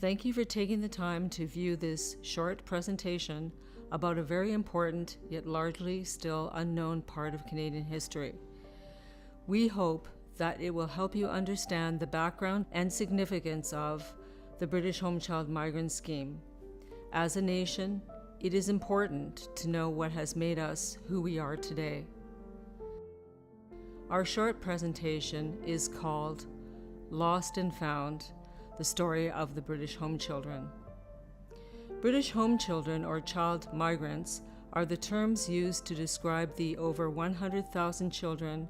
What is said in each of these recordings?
Thank you for taking the time to view this short presentation about a very important, yet largely still unknown part of Canadian history. We hope that it will help you understand the background and significance of the British Home Child Migrant Scheme. As a nation, it is important to know what has made us who we are today. Our short presentation is called Lost and Found, the story of the British home children. British home children, or child migrants, are the terms used to describe the over 100,000 children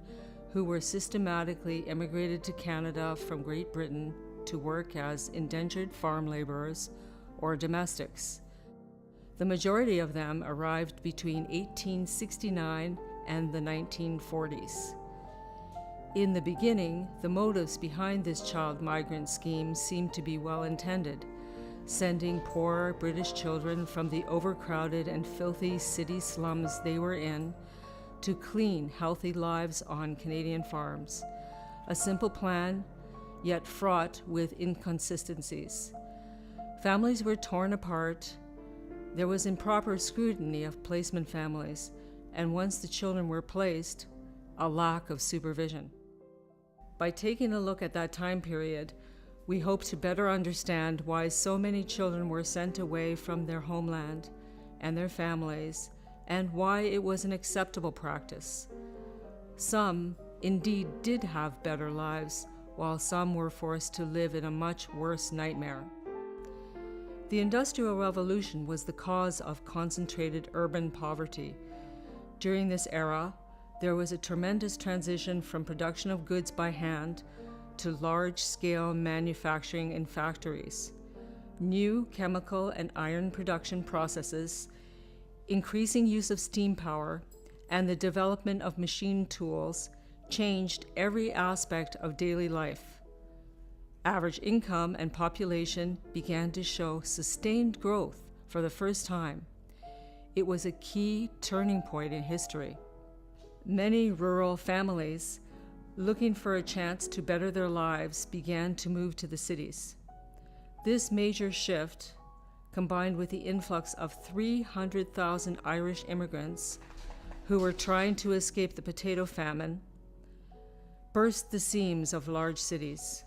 who were systematically immigrated to Canada from Great Britain to work as indentured farm laborers or domestics. The majority of them arrived between 1869 and the 1940s. In the beginning, the motives behind this child migrant scheme seemed to be well-intended, sending poor British children from the overcrowded and filthy city slums they were in to clean, healthy lives on Canadian farms. A simple plan, yet fraught with inconsistencies. Families were torn apart. There was improper scrutiny of placement families, and once the children were placed, a lack of supervision. By taking a look at that time period, we hope to better understand why so many children were sent away from their homeland and their families, and why it was an acceptable practice. Some indeed did have better lives, while some were forced to live in a much worse nightmare. The Industrial Revolution was the cause of concentrated urban poverty. During this era, there was a tremendous transition from production of goods by hand to large-scale manufacturing in factories. New chemical and iron production processes, increasing use of steam power, and the development of machine tools changed every aspect of daily life. Average income and population began to show sustained growth for the first time. It was a key turning point in history. Many rural families, looking for a chance to better their lives, began to move to the cities. This major shift, combined with the influx of 300,000 Irish immigrants who were trying to escape the potato famine, burst the seams of large cities.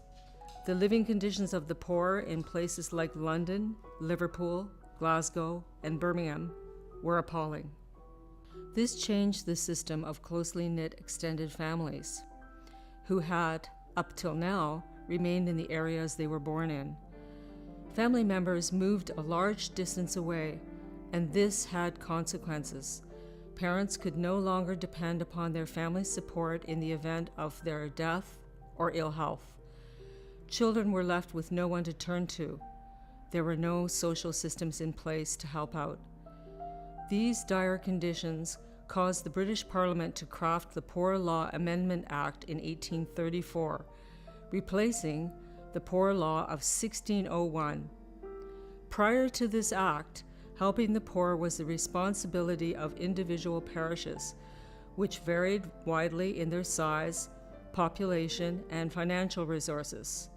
The living conditions of the poor in places like London, Liverpool, Glasgow, and Birmingham were appalling. This changed the system of closely knit extended families, who had, up till now, remained in the areas they were born in. Family members moved a large distance away, and this had consequences. Parents could no longer depend upon their family's support in the event of their death or ill health. Children were left with no one to turn to. There were no social systems in place to help out. These dire conditions caused the British Parliament to craft the Poor Law Amendment Act in 1834, replacing the Poor Law of 1601. Prior to this act, helping the poor was the responsibility of individual parishes, which varied widely in their size, population, and financial resources.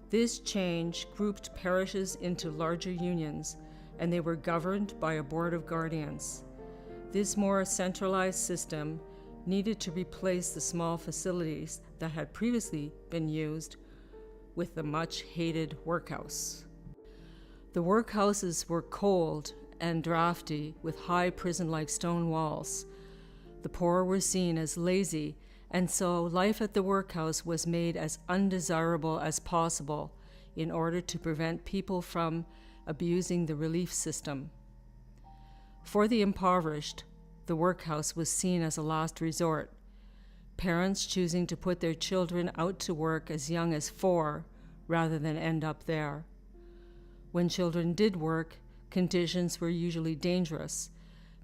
This change grouped parishes into larger unions, and they were governed by a board of guardians. This more centralized system needed to replace the small facilities that had previously been used with the much-hated workhouse. The workhouses were cold and drafty with high prison-like stone walls. The poor were seen as lazy, and so life at the workhouse was made as undesirable as possible in order to prevent people from abusing the relief system. For the impoverished, the workhouse was seen as a last resort, parents choosing to put their children out to work as young as 4 rather than end up there. When children did work, conditions were usually dangerous.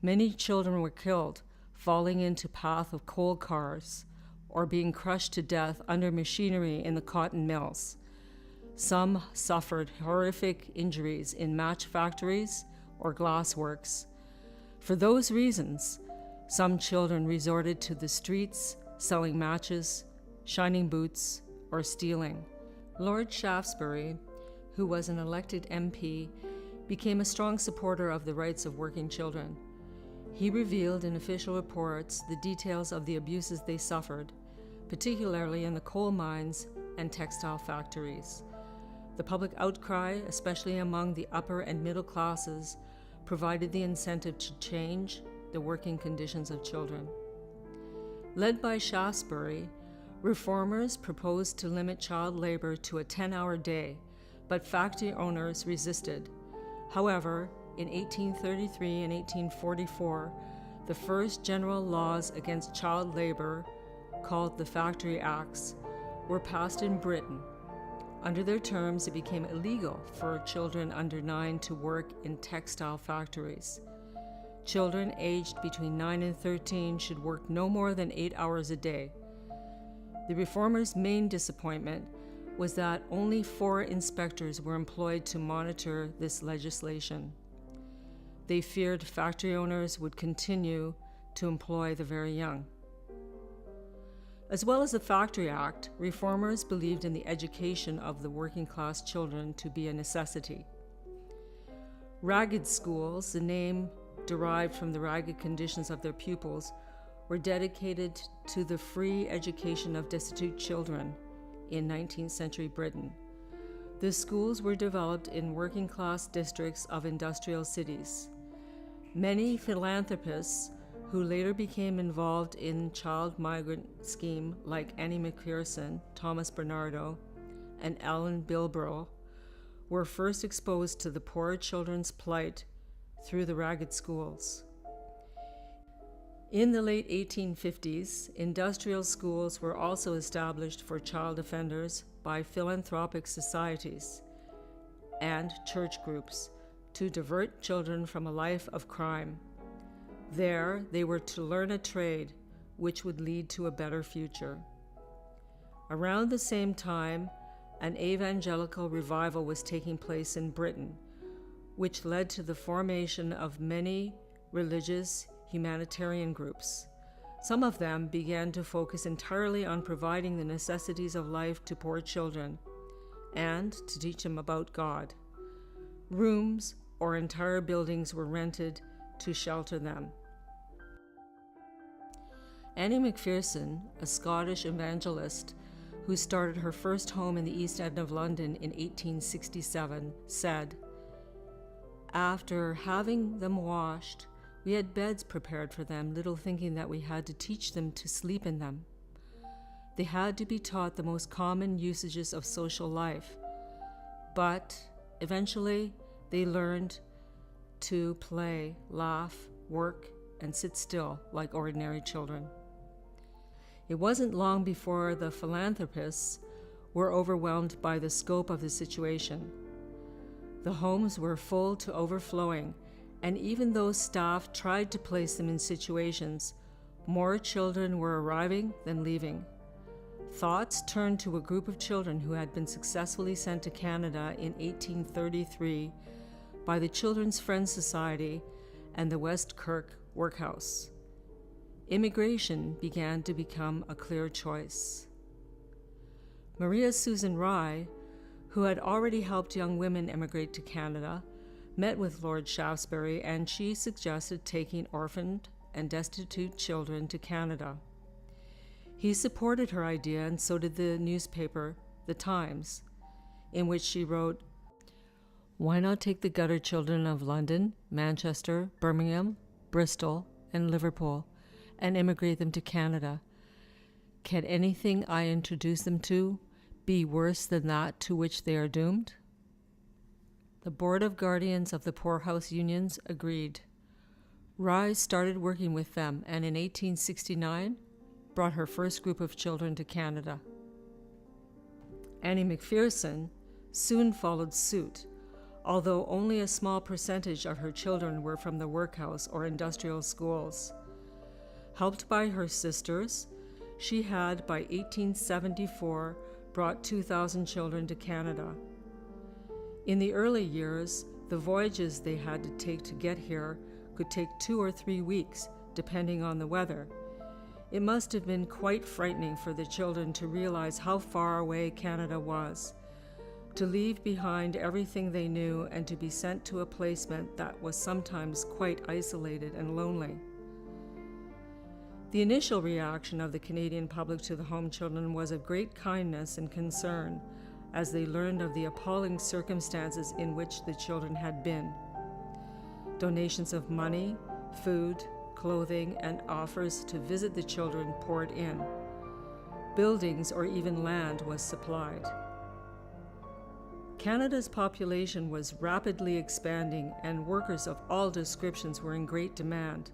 Many children were killed, falling into path of coal cars, or being crushed to death under machinery in the cotton mills. Some suffered horrific injuries in match factories or glassworks. For those reasons, some children resorted to the streets, selling matches, shining boots, or stealing. Lord Shaftesbury, who was an elected MP, became a strong supporter of the rights of working children. He revealed in official reports the details of the abuses they suffered, particularly in the coal mines and textile factories. The public outcry, especially among the upper and middle classes, provided the incentive to change the working conditions of children. Led by Shaftesbury, reformers proposed to limit child labor to a 10-hour day, but factory owners resisted. However, in 1833 and 1844, the first general laws against child labor, called the Factory Acts, were passed in Britain. Under their terms, it became illegal for children under 9 to work in textile factories. Children aged between 9 and 13 should work no more than 8 hours a day. The reformers' main disappointment was that only 4 inspectors were employed to monitor this legislation. They feared factory owners would continue to employ the very young. As well as the Factory Act, reformers believed in the education of the working-class children to be a necessity. Ragged schools, the name derived from the ragged conditions of their pupils, were dedicated to the free education of destitute children in 19th century Britain. The schools were developed in working-class districts of industrial cities. Many philanthropists who later became involved in child migrant scheme like Annie Mcpherson, Thomas Bernardo, and Ellen Bilbrough, were first exposed to the poor children's plight through the ragged schools. In the late 1850s, industrial schools were also established for child offenders by philanthropic societies and church groups to divert children from a life of crime. There, they were to learn a trade which would lead to a better future. Around the same time, an evangelical revival was taking place in Britain, which led to the formation of many religious humanitarian groups. Some of them began to focus entirely on providing the necessities of life to poor children and to teach them about God. Rooms or entire buildings were rented to shelter them. Annie Mcpherson, a Scottish evangelist who started her first home in the East End of London in 1867, said, "After having them washed, we had beds prepared for them, little thinking that we had to teach them to sleep in them. They had to be taught the most common usages of social life, but eventually they learned to play, laugh, work, and sit still like ordinary children." It wasn't long before the philanthropists were overwhelmed by the scope of the situation. The homes were full to overflowing, and even though staff tried to place them in situations, more children were arriving than leaving. Thoughts turned to a group of children who had been successfully sent to Canada in 1833 by the Children's Friends Society and the West Kirk Workhouse. Immigration began to become a clear choice. Maria Susan Rye, who had already helped young women emigrate to Canada, met with Lord Shaftesbury, and she suggested taking orphaned and destitute children to Canada. He supported her idea, and so did the newspaper, The Times, in which she wrote, "Why not take the gutter children of London, Manchester, Birmingham, Bristol, and Liverpool, and immigrate them to Canada? Can anything I introduce them to be worse than that to which they are doomed?" The Board of Guardians of the Poorhouse Unions agreed. Rye started working with them, and in 1869 brought her first group of children to Canada. Annie Mcpherson soon followed suit, although only a small percentage of her children were from the workhouse or industrial schools. Helped by her sisters, she had, by 1874, brought 2,000 children to Canada. In the early years, the voyages they had to take to get here could take 2 or 3 weeks, depending on the weather. It must have been quite frightening for the children to realize how far away Canada was. to leave behind everything they knew and to be sent to a placement that was sometimes quite isolated and lonely. The initial reaction of the Canadian public to the home children was of great kindness and concern as they learned of the appalling circumstances in which the children had been. Donations of money, food, clothing, and offers to visit the children poured in. Buildings or even land was supplied. Canada's population was rapidly expanding, and workers of all descriptions were in great demand.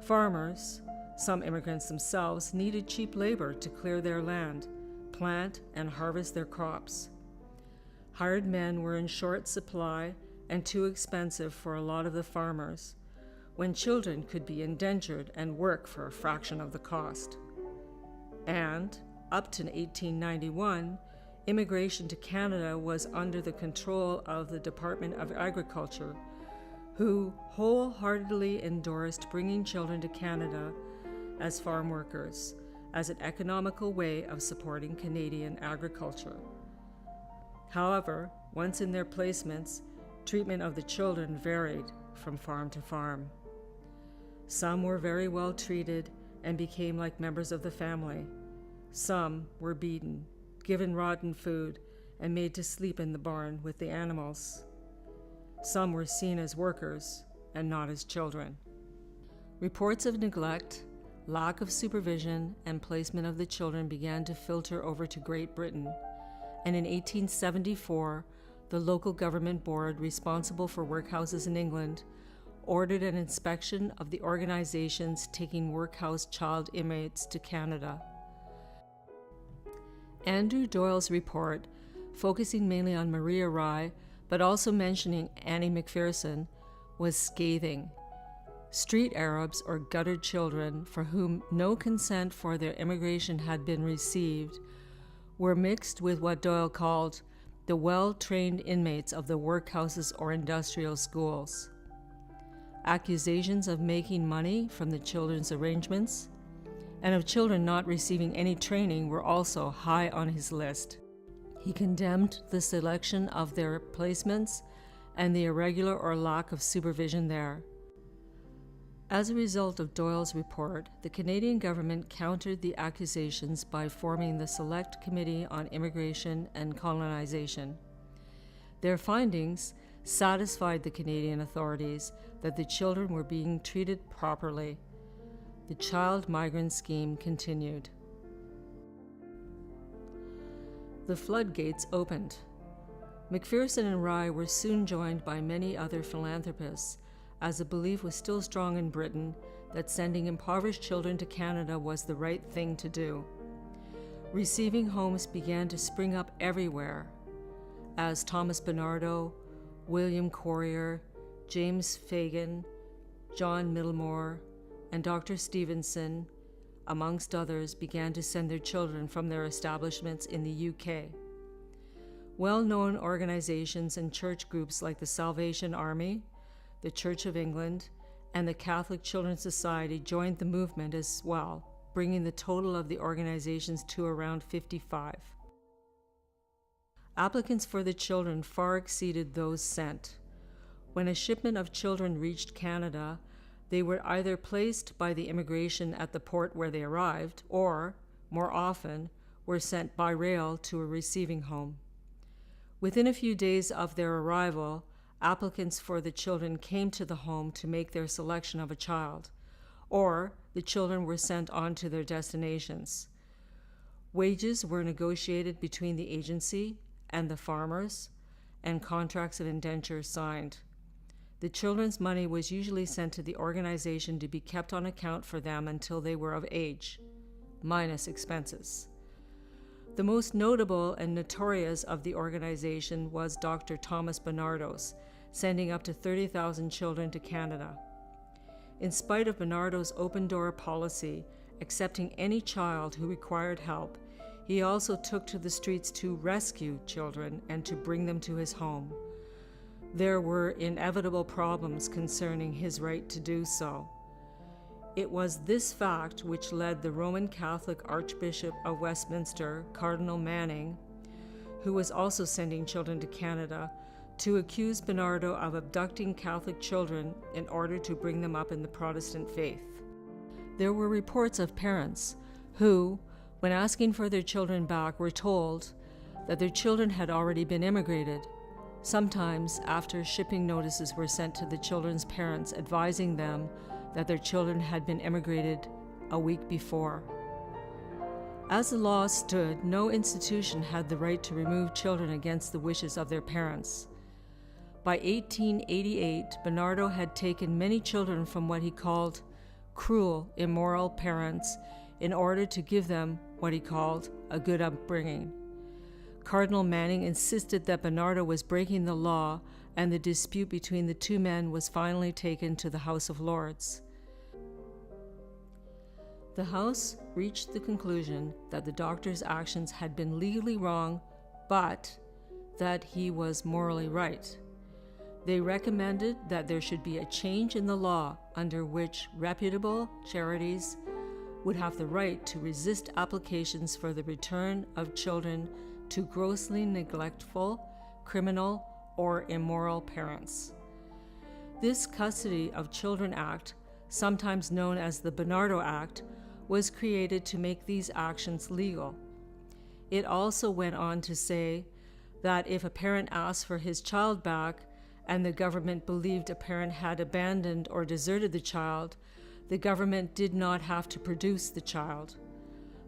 Farmers, some immigrants themselves, needed cheap labor to clear their land, plant and harvest their crops. Hired men were in short supply and too expensive for a lot of the farmers, when children could be indentured and work for a fraction of the cost. And, up to 1891, immigration to Canada was under the control of the Department of Agriculture, who wholeheartedly endorsed bringing children to Canada as farm workers, as an economical way of supporting Canadian agriculture. However, once in their placements, treatment of the children varied from farm to farm. Some were very well treated and became like members of the family. Some were beaten, given rotten food, and made to sleep in the barn with the animals. Some were seen as workers and not as children. Reports of neglect, lack of supervision, and placement of the children began to filter over to Great Britain, and in 1874, the local government board responsible for workhouses in England ordered an inspection of the organizations taking workhouse child inmates to Canada. Andrew Doyle's report, focusing mainly on Maria Rye, but also mentioning Annie Mcpherson, was scathing. Street Arabs, or guttered children, for whom no consent for their immigration had been received, were mixed with what Doyle called the well-trained inmates of the workhouses or industrial schools. Accusations of making money from the children's arrangements and of children not receiving any training were also high on his list. He condemned the selection of their placements and the irregular or lack of supervision there. As a result of Doyle's report, the Canadian government countered the accusations by forming the Select Committee on Immigration and Colonization. Their findings satisfied the Canadian authorities that the children were being treated properly. The child migrant scheme continued. The floodgates opened. Mcpherson and Rye were soon joined by many other philanthropists, as a belief was still strong in Britain that sending impoverished children to Canada was the right thing to do. Receiving homes began to spring up everywhere, as Thomas Bernardo, William Corrier, James Fagan, John Middlemore, and Dr. Stevenson, amongst others, began to send their children from their establishments in the UK. Well-known organizations and church groups like the Salvation Army, the Church of England, and the Catholic Children's Society joined the movement as well, bringing the total of the organizations to around 55. Applicants for the children far exceeded those sent. When a shipment of children reached Canada, they were either placed by the immigration at the port where they arrived, or, more often, were sent by rail to a receiving home. Within a few days of their arrival, applicants for the children came to the home to make their selection of a child, or the children were sent on to their destinations. Wages were negotiated between the agency and the farmers, and contracts of indenture signed. The children's money was usually sent to the organization to be kept on account for them until they were of age, minus expenses. The most notable and notorious of the organization was Dr. Thomas Bernardo's, sending up to 30,000 children to Canada. In spite of Bernardo's open-door policy, accepting any child who required help, he also took to the streets to rescue children and to bring them to his home. There were inevitable problems concerning his right to do so. It was this fact which led the Roman Catholic Archbishop of Westminster, Cardinal Manning, who was also sending children to Canada, to accuse Bernardo of abducting Catholic children in order to bring them up in the Protestant faith. There were reports of parents who, when asking for their children back, were told that their children had already been immigrated, sometimes after shipping notices were sent to the children's parents advising them that their children had been immigrated a week before. As the law stood, no institution had the right to remove children against the wishes of their parents. By 1888, Bernardo had taken many children from what he called cruel, immoral parents in order to give them what he called a good upbringing. Cardinal Manning insisted that Bernardo was breaking the law, and the dispute between the two men was finally taken to the House of Lords. The House reached the conclusion that the doctor's actions had been legally wrong, but that he was morally right. They recommended that there should be a change in the law under which reputable charities would have the right to resist applications for the return of children to grossly neglectful, criminal, or immoral parents. This Custody of Children Act, sometimes known as the Bernardo Act, was created to make these actions legal. It also went on to say that if a parent asked for his child back and the government believed a parent had abandoned or deserted the child, the government did not have to produce the child.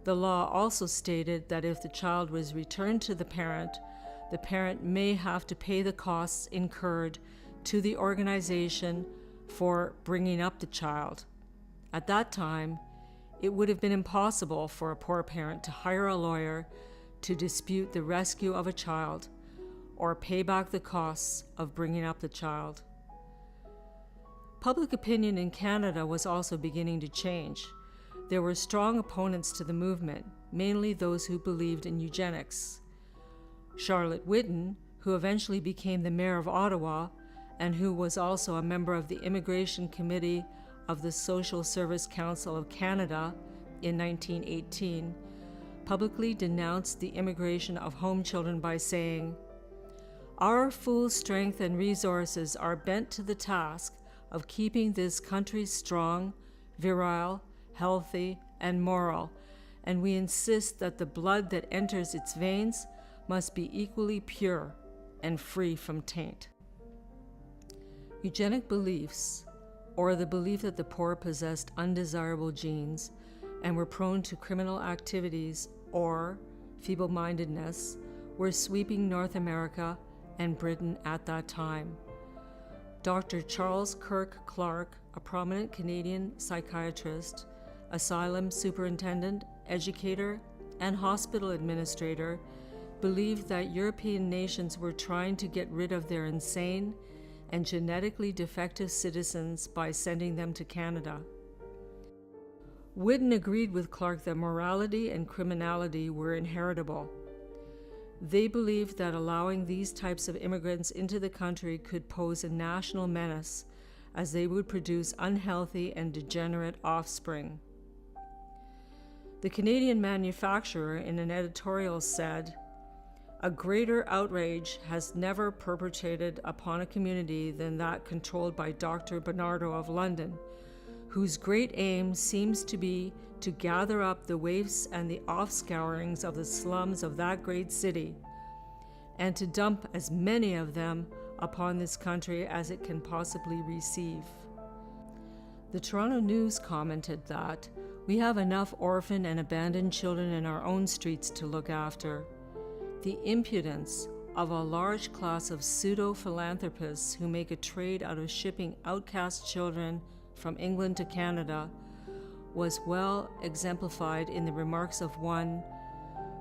The law also stated that if the child was returned to the parent may have to pay the costs incurred to the organization for bringing up the child. At that time, it would have been impossible for a poor parent to hire a lawyer to dispute the rescue of a child or pay back the costs of bringing up the child. Public opinion in Canada was also beginning to change. There were strong opponents to the movement, mainly those who believed in eugenics. Charlotte Whitten, who eventually became the mayor of Ottawa and who was also a member of the Immigration Committee of the Social Service Council of Canada in 1918, publicly denounced the immigration of home children by saying, "Our full strength and resources are bent to the task of keeping this country strong, virile, healthy, and moral, and we insist that the blood that enters its veins must be equally pure and free from taint." Eugenic beliefs, or the belief that the poor possessed undesirable genes and were prone to criminal activities or feeble-mindedness, were sweeping North America and Britain at that time. Dr. Charles Kirk Clark, a prominent Canadian psychiatrist, asylum superintendent, educator, and hospital administrator, believed that European nations were trying to get rid of their insane and genetically defective citizens by sending them to Canada. Whitten agreed with Clark that morality and criminality were inheritable. They believed that allowing these types of immigrants into the country could pose a national menace, as they would produce unhealthy and degenerate offspring. The Canadian Manufacturer, in an editorial, said, "A greater outrage has never perpetrated upon a community than that controlled by Dr. Bernardo of London, whose great aim seems to be to gather up the waifs and the offscourings of the slums of that great city, and to dump as many of them upon this country as it can possibly receive." The Toronto News commented that, "We have enough orphan and abandoned children in our own streets to look after. The impudence of a large class of pseudo-philanthropists who make a trade out of shipping outcast children from England to Canada was well exemplified in the remarks of one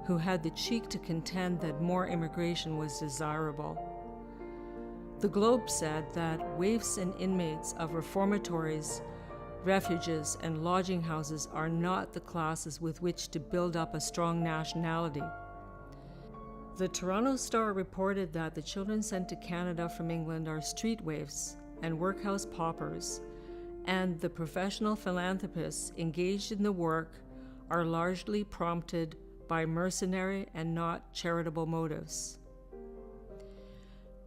who had the cheek to contend that more immigration was desirable." The Globe said that waifs and inmates of reformatories, refuges, and lodging houses are not the classes with which to build up a strong nationality. The Toronto Star reported that the children sent to Canada from England are street waifs and workhouse paupers, and the professional philanthropists engaged in the work are largely prompted by mercenary and not charitable motives.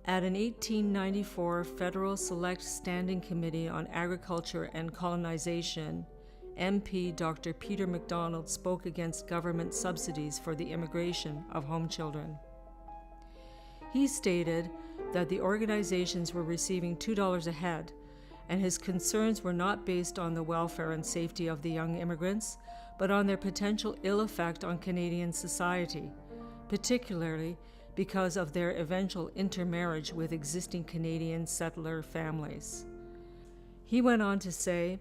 At an 1894 Federal Select Standing Committee on Agriculture and Colonization, MP Dr. Peter MacDonald spoke against government subsidies for the immigration of home children. He stated that the organizations were receiving $2 a head, and his concerns were not based on the welfare and safety of the young immigrants, but on their potential ill effect on Canadian society, particularly because of their eventual intermarriage with existing Canadian settler families. He went on to say,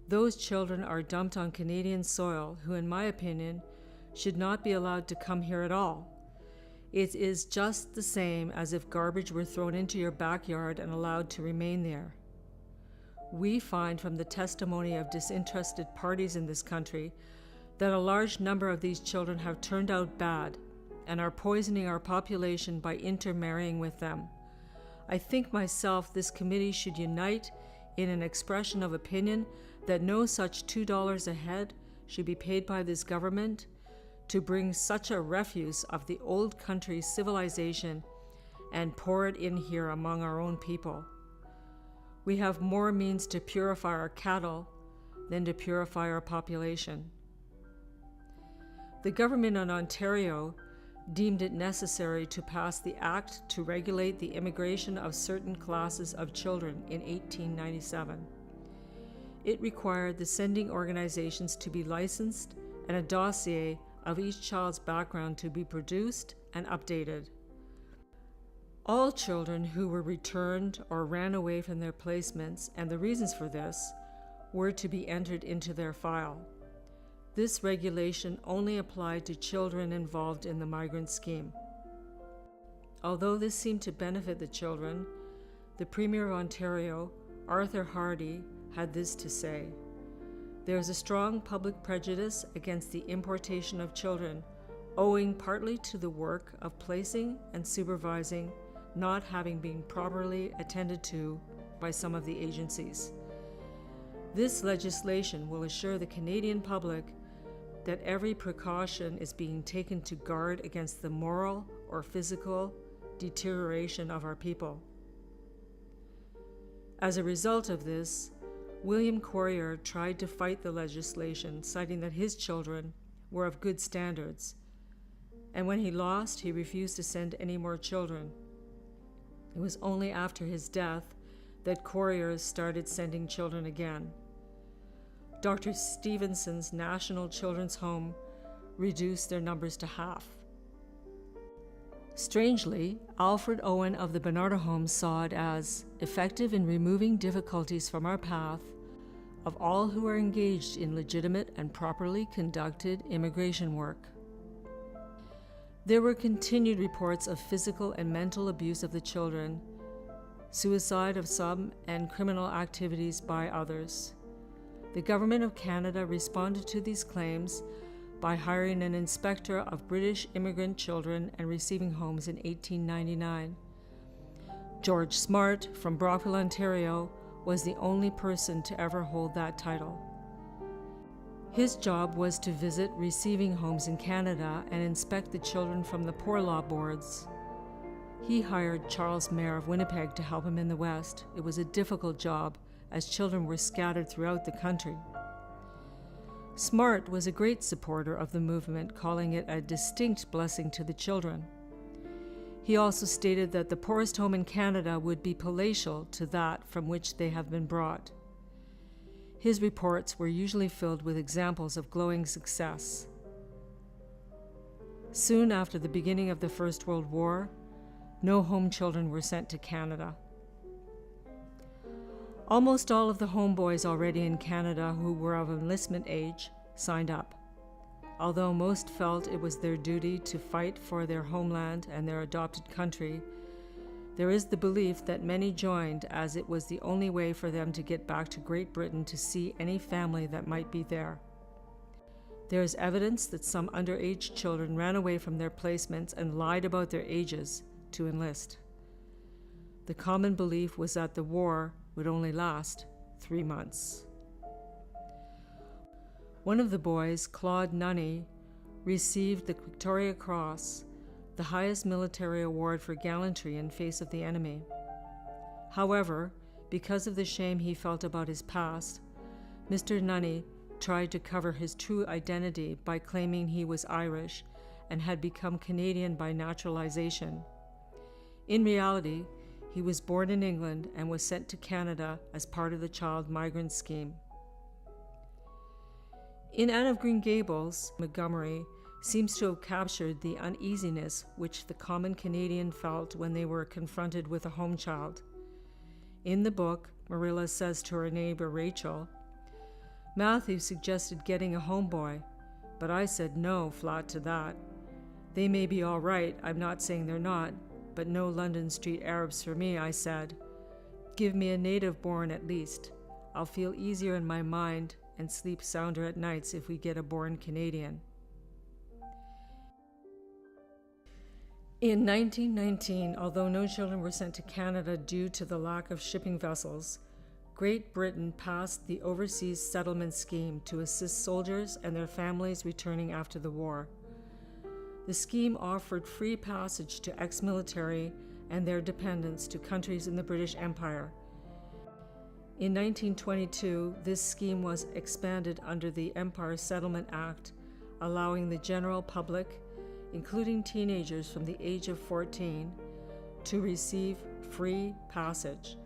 "Those children are dumped on Canadian soil who, in my opinion, should not be allowed to come here at all. It is just the same as if garbage were thrown into your backyard and allowed to remain there. We find from the testimony of disinterested parties in this country that a large number of these children have turned out bad and are poisoning our population by intermarrying with them. I think myself this committee should unite in an expression of opinion that no such $2 a head should be paid by this government to bring such a refuse of the old country's civilization and pour it in here among our own people. We have more means to purify our cattle than to purify our population." The government of Ontario deemed it necessary to pass the Act to regulate the immigration of certain classes of children in 1897. It required the sending organizations to be licensed and a dossier of each child's background to be produced and updated. All children who were returned or ran away from their placements, and the reasons for this, were to be entered into their file. This regulation only applied to children involved in the migrant scheme. Although this seemed to benefit the children, the Premier of Ontario, Arthur Hardy, had this to say: "There is a strong public prejudice against the importation of children, owing partly to the work of placing and supervising not having been properly attended to by some of the agencies. This legislation will assure the Canadian public that every precaution is being taken to guard against the moral or physical deterioration of our people." As a result of this, William Courier tried to fight the legislation, citing that his children were of good standards, and when he lost, he refused to send any more children. It was only after his death that Courier started sending children again. Dr. Stevenson's National Children's Home reduced their numbers to half. Strangely, Alfred Owen of the Bernardo Home saw it as effective in removing difficulties from our path of all who are engaged in legitimate and properly conducted immigration work. There were continued reports of physical and mental abuse of the children, suicide of some, and criminal activities by others. The Government of Canada responded to these claims by hiring an inspector of British immigrant children and receiving homes in 1899. George Smart from Brockville, Ontario, was the only person to ever hold that title. His job was to visit receiving homes in Canada and inspect the children from the Poor Law Boards. He hired Charles Mayer of Winnipeg to help him in the West. It was a difficult job, as children were scattered throughout the country. Smart was a great supporter of the movement, calling it a distinct blessing to the children. He also stated that the poorest home in Canada would be palatial to that from which they have been brought. His reports were usually filled with examples of glowing success. Soon after the beginning of the First World War, no home children were sent to Canada. Almost all of the homeboys already in Canada who were of enlistment age signed up, although most felt it was their duty to fight for their homeland and their adopted country. There is the belief that many joined as it was the only way for them to get back to Great Britain to see any family that might be there. There is evidence that some underage children ran away from their placements and lied about their ages to enlist. The common belief was that the war would only last 3 months. One of the boys, Claude Nunney, received the Victoria Cross, the highest military award for gallantry in face of the enemy. However, because of the shame he felt about his past, Mr. Nunny tried to cover his true identity by claiming he was Irish and had become Canadian by naturalization. In reality, he was born in England and was sent to Canada as part of the child migrant scheme. In Anne of Green Gables, Montgomery seems to have captured the uneasiness which the common Canadian felt when they were confronted with a home child. In the book, Marilla says to her neighbor Rachel, "Matthew suggested getting a homeboy, but I said no flat to that. They may be all right, I'm not saying they're not, but no London Street Arabs for me," I said. "Give me a native born at least. I'll feel easier in my mind and sleep sounder at nights if we get a born Canadian." In 1919, although no children were sent to Canada due to the lack of shipping vessels, Great Britain passed the Overseas Settlement Scheme to assist soldiers and their families returning after the war. The scheme offered free passage to ex-military and their dependents to countries in the British Empire. In 1922, this scheme was expanded under the Empire Settlement Act, allowing the general public, including teenagers from the age of 14, to receive free passage.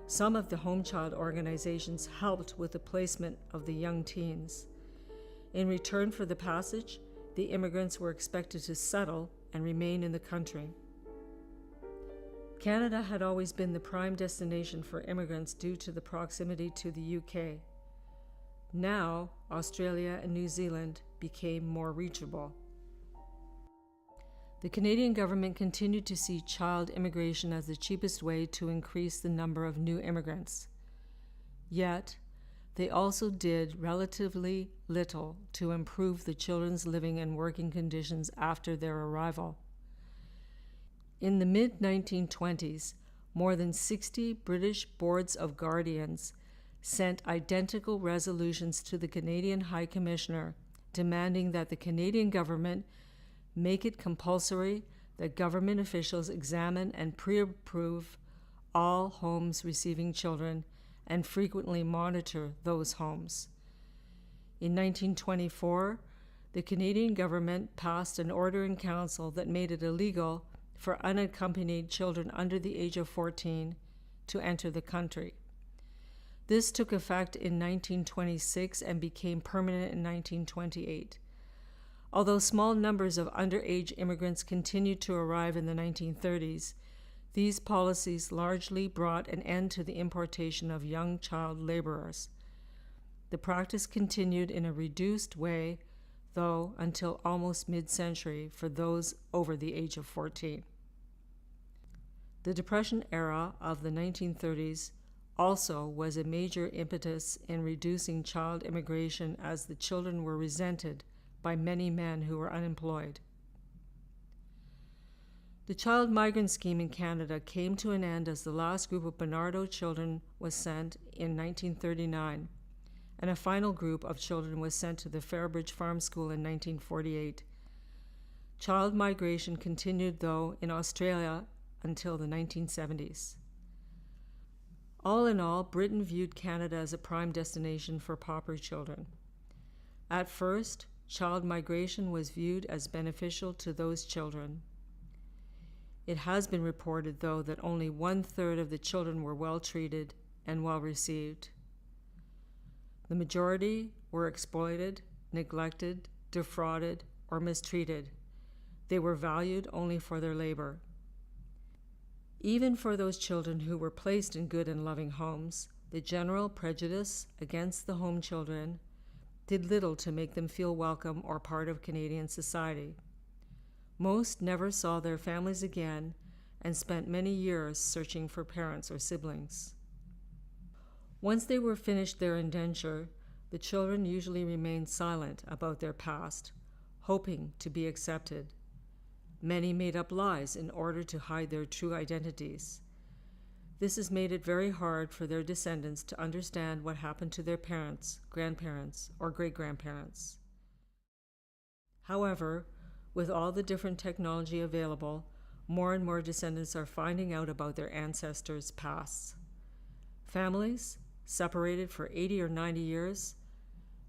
Some of the home child organizations helped with the placement of the young teens. In return for the passage, the immigrants were expected to settle and remain in the country. Canada had always been the prime destination for immigrants due to the proximity to the UK. Now, Australia and New Zealand became more reachable. The Canadian government continued to see child immigration as the cheapest way to increase the number of new immigrants. Yet, they also did relatively little to improve the children's living and working conditions after their arrival. In the mid-1920s, more than 60 British boards of guardians sent identical resolutions to the Canadian High Commissioner demanding that the Canadian government make it compulsory that government officials examine and pre-approve all homes receiving children and frequently monitor those homes. In 1924, the Canadian government passed an order in council that made it illegal for unaccompanied children under the age of 14 to enter the country. This took effect in 1926 and became permanent in 1928. Although small numbers of underage immigrants continued to arrive in the 1930s, these policies largely brought an end to the importation of young child laborers. The practice continued in a reduced way, though, until almost mid-century for those over the age of 14. The Depression era of the 1930s also was a major impetus in reducing child immigration as the children were resented by many men who were unemployed. The child migrant scheme in Canada came to an end as the last group of Bernardo children was sent in 1939, and a final group of children was sent to the Fairbridge Farm School in 1948. Child migration continued, though, in Australia until the 1970s. All in all, Britain viewed Canada as a prime destination for pauper children. At first, child migration was viewed as beneficial to those children. It has been reported, though, that only 1/3 of the children were well treated and well received. The majority were exploited, neglected, defrauded, or mistreated. They were valued only for their labor. Even for those children who were placed in good and loving homes, the general prejudice against the home children did little to make them feel welcome or part of Canadian society. Most never saw their families again and spent many years searching for parents or siblings. Once they were finished their indenture, the children usually remained silent about their past, hoping to be accepted. Many made up lies in order to hide their true identities. This has made it very hard for their descendants to understand what happened to their parents, grandparents, or great-grandparents. However, with all the different technology available, more and more descendants are finding out about their ancestors' pasts. Families, separated for 80 or 90 years,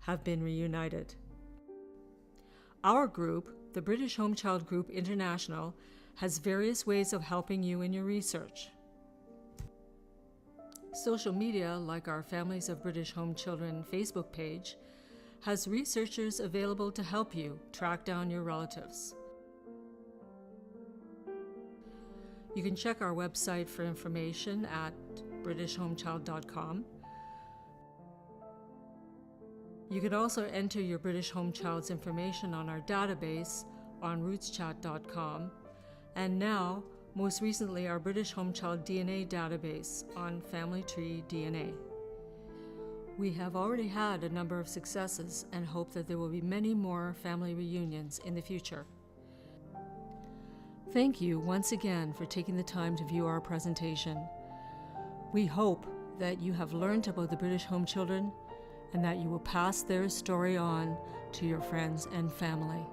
have been reunited. Our group, the British Home Child Group International, has various ways of helping you in your research. Social media, like our Families of British Home Children Facebook page, has researchers available to help you track down your relatives. You can check our website for information at britishhomechild.com. You can also enter your British Home Child's information on our database on rootschat.com, and now, most recently, our British Home Child DNA database on Family Tree DNA. We have already had a number of successes and hope that there will be many more family reunions in the future. Thank you once again for taking the time to view our presentation. We hope that you have learned about the British Home Children and that you will pass their story on to your friends and family.